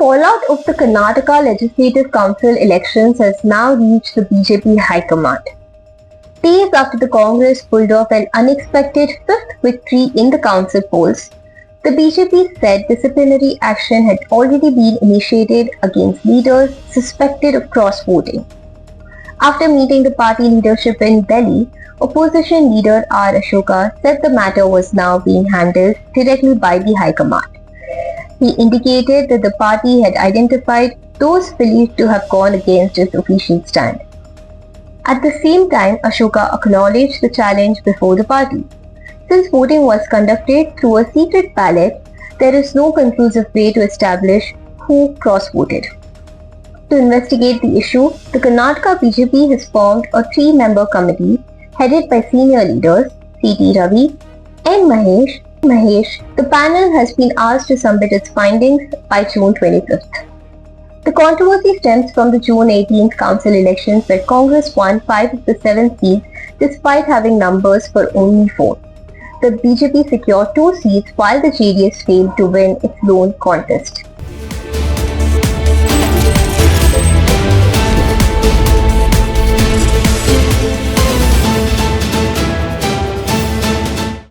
fallout of the Karnataka Legislative Council elections has now reached the BJP High Command. Days after the Congress pulled off an unexpected fifth victory in the council polls, the BJP said disciplinary action had already been initiated against leaders suspected of cross-voting. After meeting the party leadership in Delhi, opposition leader R. Ashoka said the matter was now being handled directly by the High Command. He indicated that the party had identified those believed to have gone against its official stand. At the same time, Ashoka acknowledged the challenge before the party. Since voting was conducted through a secret ballot, there is no conclusive way to establish who cross-voted. To investigate the issue, the Karnataka BJP has formed a 3-member committee headed by senior leaders C.T. Ravi and Mahesh. The panel has been asked to submit its findings by June 25th. The controversy stems from the June 18th council elections where Congress won 5 of the 7 seats despite having numbers for only 4. The BJP secured 2 seats while the JDS failed to win its lone contest.